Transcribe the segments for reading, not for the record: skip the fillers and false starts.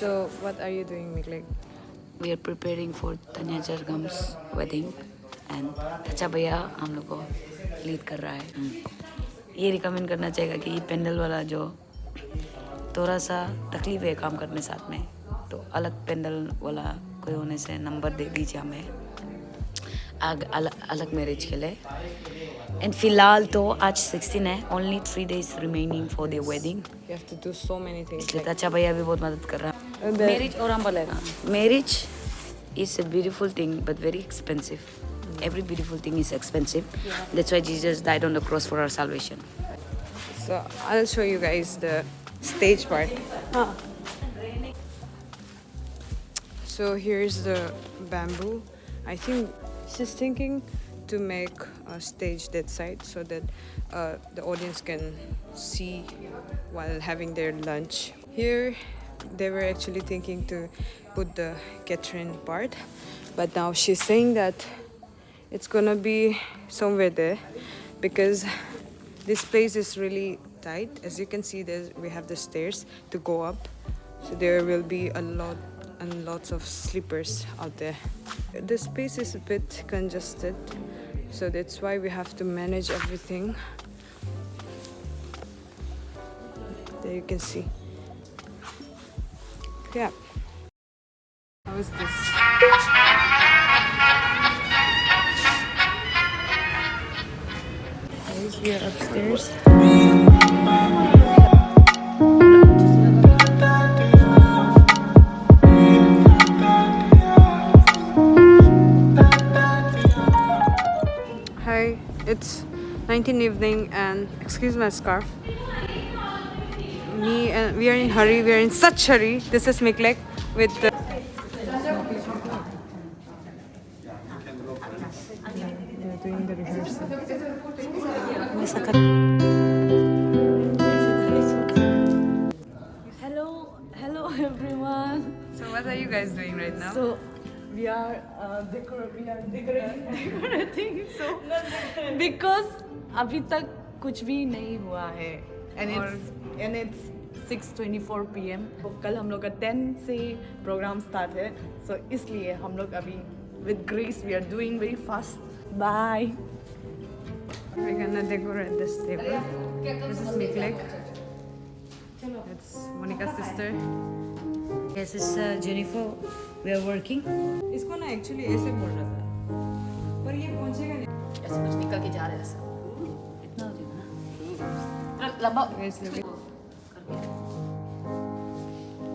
So what are you doing, Miklik? We are preparing for Tanya Jargam's wedding and अच्छा भैया हम लोग को लीड कर रहा है. ये रिकमेंड करना चाहेगा कि पेंडल वाला जो थोड़ा सा तकलीफ है काम करने साथ में, तो अलग पेंडल वाला कोई होने से नंबर दे दीजिए हमें अलग मैरिज के लिए. एंड फिलहाल तो आज 16 है, only 3 days remaining for the wedding. You have to do so many things. इसलिए अच्छा भैया भी बहुत मदद कर रहा है. Marriage और हम बोलेगा. Marriage is a beautiful thing but very expensive. Every beautiful thing is expensive. That's why Jesus died on the cross for our salvation. So I'll show you guys the stage part. So here's the bamboo. I think she's thinking to make a stage that side so that the audience can see while having their lunch. Here they were actually thinking to put the Catherine part, but now she's saying that it's gonna be somewhere there because this place is really tight. As you can see, we have the stairs to go up, so there will be a lot and lots of sleepers out there. The space is a bit congested, so that's why we have to manage everything. There you can see. Yeah. How is this? Guys, we are upstairs. Hi, it's 19 evening and excuse my scarf. We are in hurry. We are in such hurry. This is Miklik with the. They're doing the rehearsal. Hello everyone. So what are you guys doing right now? So we are decorating. So because अभी तक कुछ भी नहीं हुआ है and it's 6:24 PM. तो कल हम लोग का 10 से प्रोग्राम स्टार्ट है. So इसलिए हम लोग अभी with grace we are doing very fast. Bye. We're gonna decorate this table. This is Miklik. It's Monica's sister. Yes, it's Jennifer. We are working. इसको ना actually ऐसे बोल रहा था, पर ये पहुंचेगा नहीं. ऐसे कुछ निकल के जा रहा है ऐसा. इतना हो जाएगा ना. लंबा Guys, look at-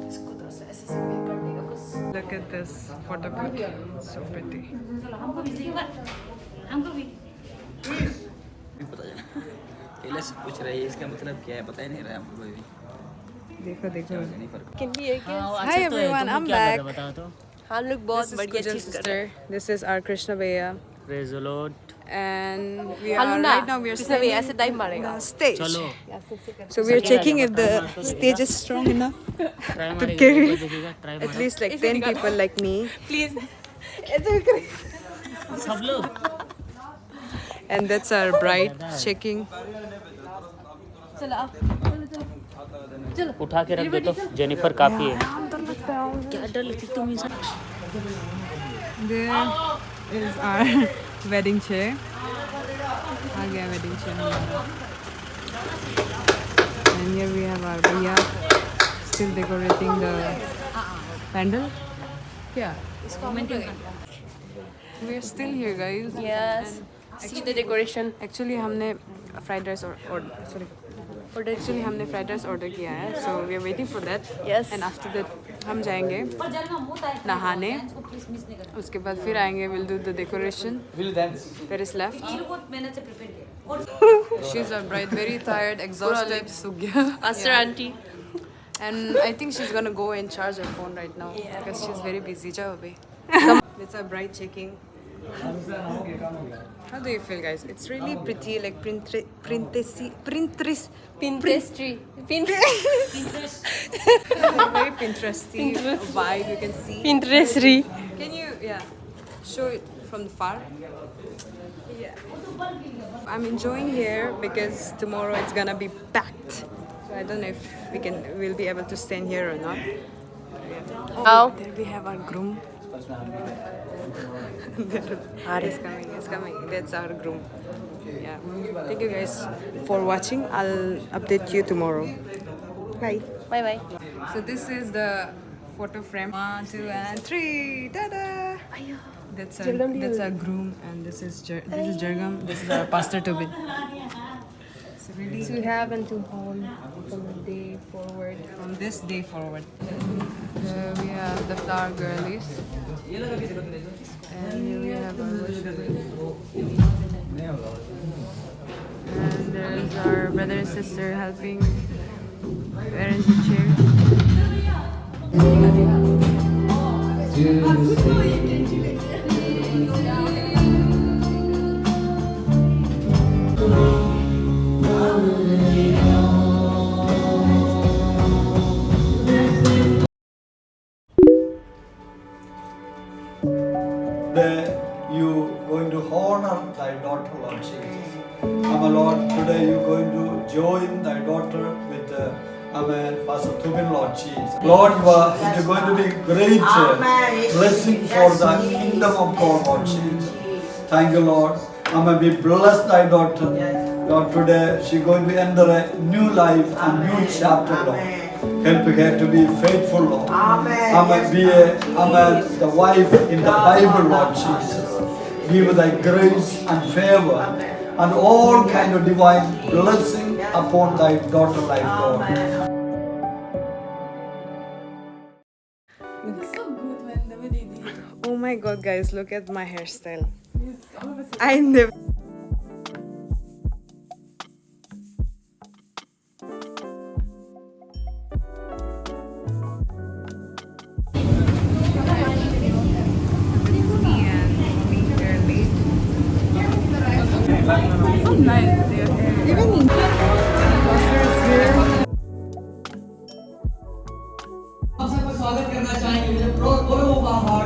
इसको तो ऐसे ऐसे कर देगा बस. Look at this photograph. So pretty. हमको भी चाहिए. हमको भी. पता चला पहले से पूछ रही है इसका मतलब क्या है, पता ही नहीं रहा हमको कोई भी. देखो देखो. हाँ, Hi everyone, I'm back. बताओ तो. हम लोग This बहुत is बढ़िया Kujal's चीज कर रहे sister. This is our Krishna Bhaiya. Praise the Lord. And we हैं. are right now we are Krishna भैया standing ऐसे टाइम मारेगा. on stage. चलो So we are checking if the stage is strong enough try to carry देखिएगा. Try at least like 10 people like me. Please सब लोग. And that's our bride checking. चलो आप उठा के रख दो तो जेनिफर काफी है. क्या डर लगती तुम इंसान. There is our wedding chair. आ गया wedding chair हमारा. And here we have our Bhaiya still decorating the pandal. Yeah. We are still here, guys. Yes see the decoration. Actually हमने fried rice हमने fried rice order किया है. So we are waiting for that. Yes. And after that हम जाएंगे नहाने. उसके बाद फिर आएंगे. We'll do the decoration. That is left. She's our bride, very tired, exhausted. सूख गया. Pastor auntie. And I think she's gonna go and charge her phone right now because she's very busy. जाओ अभी. That's our bride checking. How do you feel, guys? It's really pretty, like Pinterest. Very Pinteresty vibe you can see. Pinterest. Can you, show it from far? Yeah. I'm enjoying here because tomorrow it's gonna be packed. So I don't know if we'll be able to stand here or not. Yeah. Oh, there we have our groom. It's coming, it's coming. That's our groom. Yeah. Thank you guys for watching. I'll update you tomorrow. Bye. Bye bye. So this is the photo frame. 1, 2, and 3. Ta-da! That's our groom, and this is Jergam. This is our Pastor Tobin. It's really To have and to hold from the day forward. from this day forward. We have the flower girlies. And here we have our worshipers. And there's our brother and sister helping arrange the chair. Today you going to honor thy daughter, Lord Jesus. Amen, Lord. Today you going to join thy daughter with Amen, Pastor Tobin, Lord Jesus. Lord, it is going to be great blessing for the kingdom of God, Lord Jesus. Thank you, Lord. Amen. We bless thy daughter. Lord, today she going to enter a new life, a new chapter, Lord. Help her to be faithful, Lord. Amen. Be the wife in the Bible, Lord Jesus. Give thy grace and favor and all kind of divine blessing upon thy daughter life, Lord. Oh my god, guys, look at my hairstyle. I never.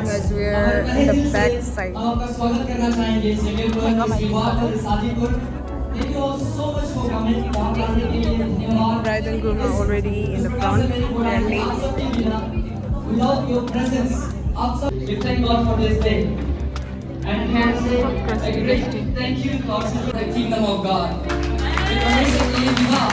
Guys, we are in the back side. Bride and groom are already in the front. They are late. We love your presence. We thank God for this day. And can say, thank you God for the kingdom of God. ये परमेश्वर के लिए विवाह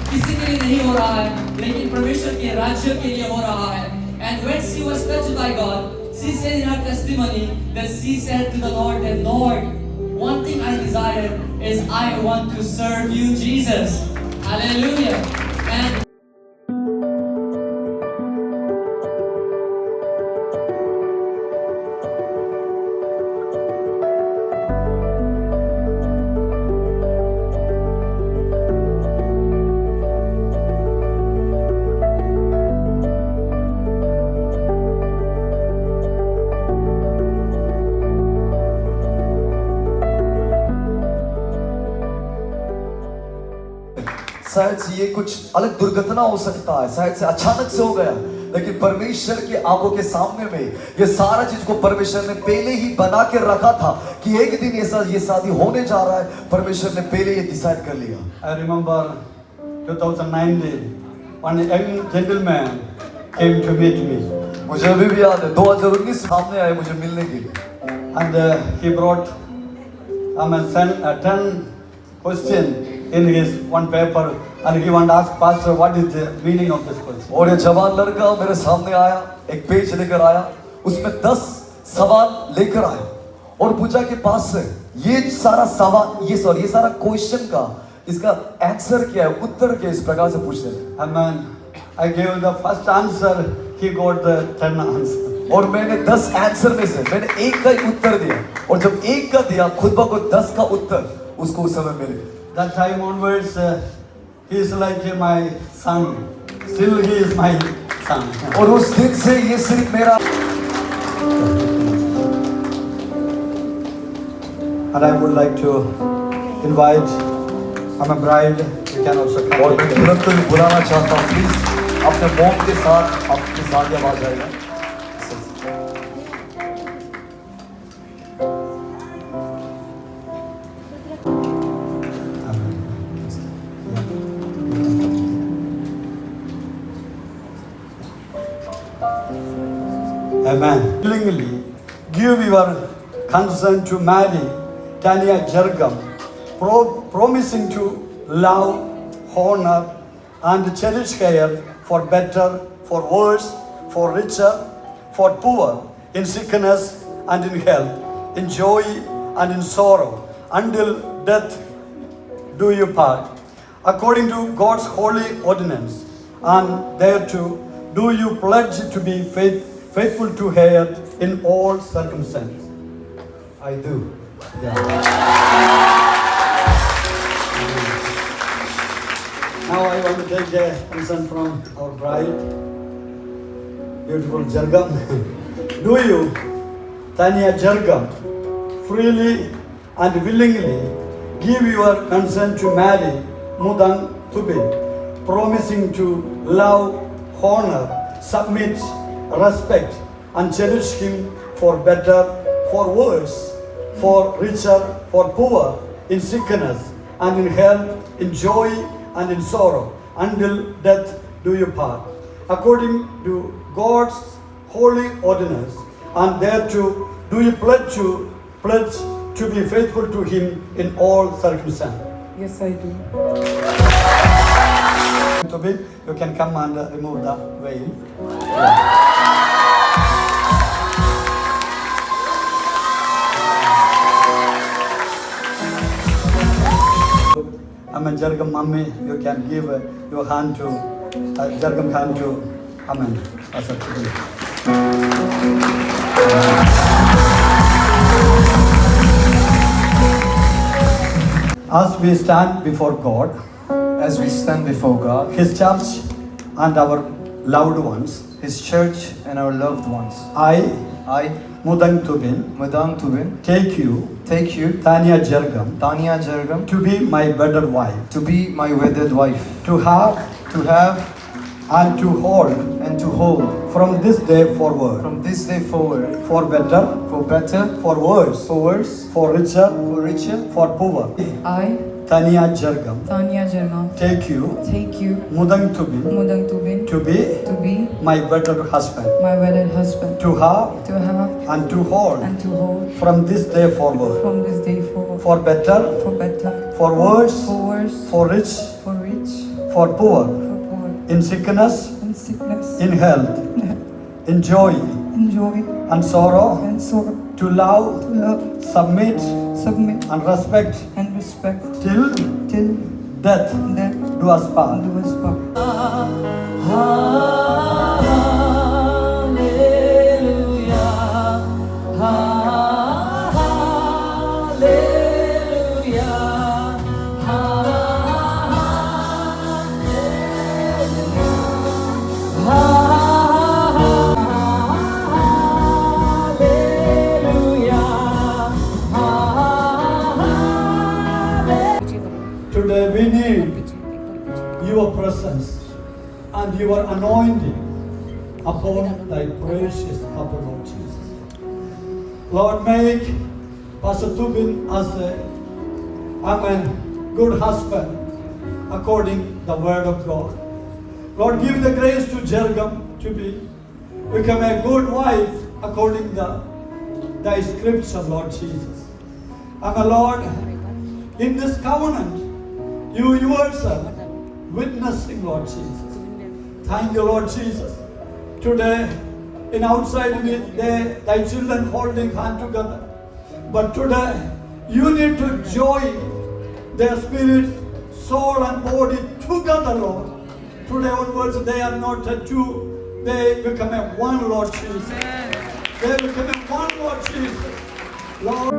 किसी के लिए नहीं हो रहा है, लेकिन परमेश्वर के राज्य के लिए हो रहा है. And when she was touched by God, she said in her testimony that she said to the Lord that Lord, one thing I desire is I want to serve you, Jesus. Hallelujah. And शायद से ये कुछ अलग दुर्घटना हो सकता है, शायद से अचानक से हो गया, लेकिन परमेश्वर के आंखों के सामने में ये सारा चीज को परमेश्वर ने पहले ही बना के रखा था कि एक दिन ये शादी होने जा रहा है. परमेश्वर ने पहले ये डिसाइड कर लिया. I remember 2019, one young gentleman came to meet me. मुझे अभी भी याद है 2019 सामने आए मुझे मिलने के लिए. And he brought sent 10 questions in his one paper, and he want to ask Pastor what is the meaning of this question. और ये जवान लड़का मेरे सामने आया, एक पेज लेकर आया, उसमें 10 सवाल लेकर आया और पूछा कि पास से ये सारा सवाल ये सारा क्वेश्चन का इसका आंसर क्या है, उत्तर क्या है, इस प्रकार से पूछते हैं. Amen. I gave the first answer, he got the 10 answer. और मैंने 10 आंसर में से मैंने एक का ही उत्तर दिया, और जब एक का दिया खुद ब खुद 10 का उत्तर उसको उस समय मिले. That time onwards, he is like my son. Still he is my son. और उस दिन से ये सिर्फ मेरा. And I would like to invite a bride. You can also come. और मैं तुरंत ही बुलाना चाहता हूँ, प्लीज अपने मौन के साथ आपके साथ आवाज आएगा. Amen. Willingly give your consent to marry Tanya Jergam, promising to love, honor, and cherish her for better, for worse, for richer, for poor, in sickness and in health, in joy and in sorrow, until death do you part. According to God's holy ordinance, and thereto do you pledge to be faithful to her in all circumstances. I do. Yeah. Now I want to take a consent from our bride, beautiful Jergam. Do you, Tanya Jergam, freely and willingly give your consent to marry Mudang Tubin, promising to love, honor, submit, respect, and cherish him for better, for worse, for richer, for poor, in sickness and in health, in joy and in sorrow, until death do you part. According to God's holy ordinance, and thereto do you pledge to be faithful to him in all circumstances. Yes, I do. Tobin, you can come and remove the veil. Amen. Jergam Mummy, you can give your hand to Jergam hand to Amen. Pastor Tobin. As we stand before God, His church and our loved ones, His church and our loved ones, I, Mudang Tubin, take you, Tanya Jergam, Jergam, to be my better wife, to be my wedded wife, to have and to hold from this day forward, for better, for worse, for richer, for poor. I, Tanya Jergam, take you, Mudang Tubin, to be my better husband, to have and to hold from this day forward, for better, for worse, for rich, for poor, in sickness, in health, in joy, and sorrow, to love, submit, and respect, till death do us part. Today we need your presence and your anointing upon thy precious couple, Lord Jesus. Lord, make Pastor Tubin as a good husband according the word of God. Lord, give the grace to Jergam to become a good wife according to thy scripture, Lord Jesus. And Lord, in this covenant, you yourself witnessing, Lord Jesus. Thank you, Lord Jesus. Today, in outside thy children holding hand together. But today, you need to join their spirit, soul and body together, Lord. Today onwards, they are not two. They become a one, Lord Jesus. They become a one, Lord Jesus. Lord.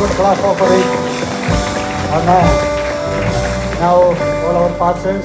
Good class offering. Amen. Now all our pastors.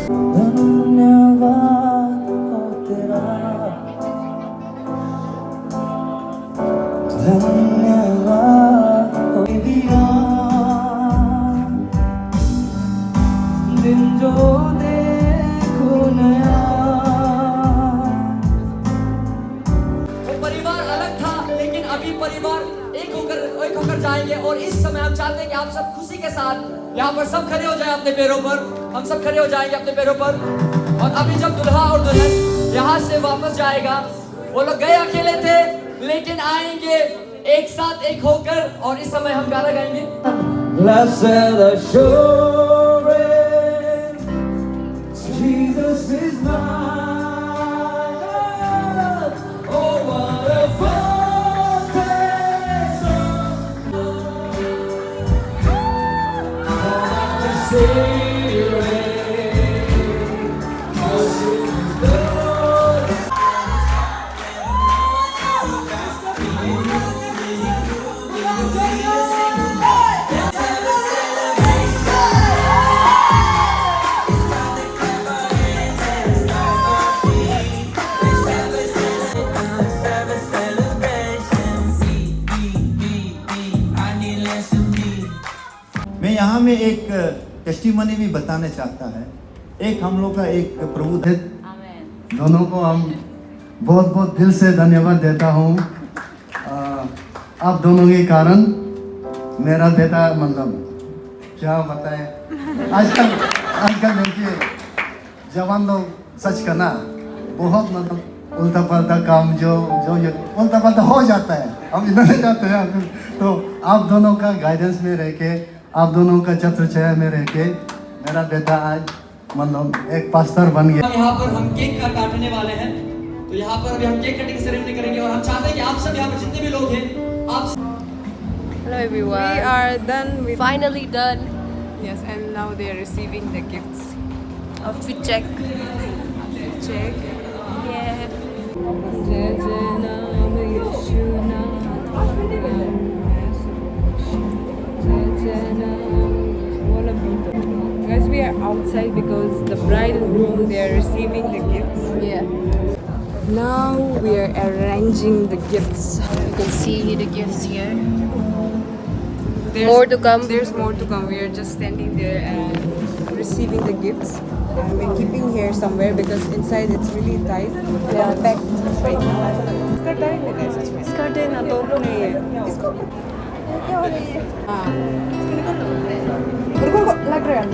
आप सब खुशी के साथ यहाँ पर सब खड़े हो जाएं अपने पैरों पर। हम सब खड़े हो जाएंगे अपने पैरों पर। और अभी जब दुल्हा और दुल्हन यहाँ से वापस जाएगा, वो लोग गए अकेले थे लेकिन आएंगे एक साथ एक होकर। और इस समय हम गाना गाएंगे। Blessed assurance, Jesus is mine. Oh, what a foretaste of the Savior. मैं यहाँ में एक टेस्टिमनी भी बताना चाहता है। एक हम लोग का एक प्रभु है, दोनों को हम बहुत बहुत दिल से धन्यवाद देता हूँ। आप दोनों के कारण मेरा बेटा मतलब क्या बताएं, आजकल देखिए जवान लोग सच करना बहुत मतलब उल्टा पल्टा काम जो उल्टा पल्टा हो जाता है, हम इधर नहीं जाते हैं। तो आप दोनों का गाइडेंस में रह के, आप दोनों का छत्रछाया में रह के मेरा बेटा आज मतलब एक पास्टर बन गया। यहाँ पर हम केक का काटने वाले हैं, तो यहाँ पर अभी हम केक कटिंग सेरेमनी करेंगे। और हम चाहते हैं कि आप सब यहाँ पर जितने भी लोग हैं, आप Hello everyone. We are done with. Finally done. Yes, and now they are receiving the gifts. Outfit check. Check. Yeah. Guys, we are outside because the bride and groom, they are receiving the gifts. Yeah. Now we are arranging the gifts. You can see the gifts here. There's More to come. There's more to come. We are just standing there and receiving the gifts. And we're keeping here somewhere because inside it's really tight. They are packed right now. इसका time है ना सच में। इसका time ना तो नहीं है। इसको क्या हो रही है? हाँ। बिल्कुल लग रहा है।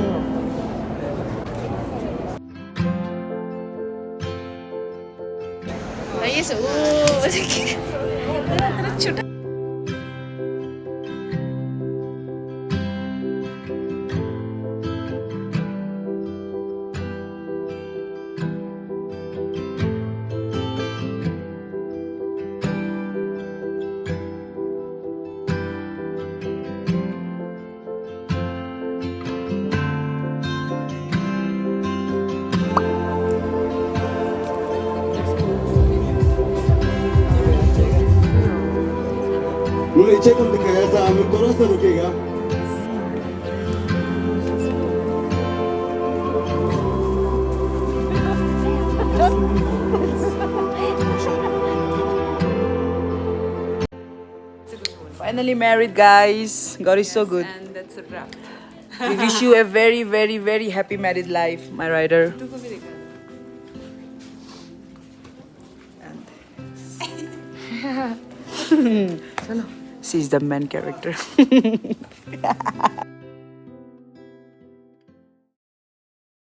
ये सब छोटा नीचे कम दिखाया ऐसा हमें थोड़ा सा रुकेगा। Finally married, guys. God is so good. And that's a wrap. We wish you a very, very, very happy married life, my rider. She's the main character.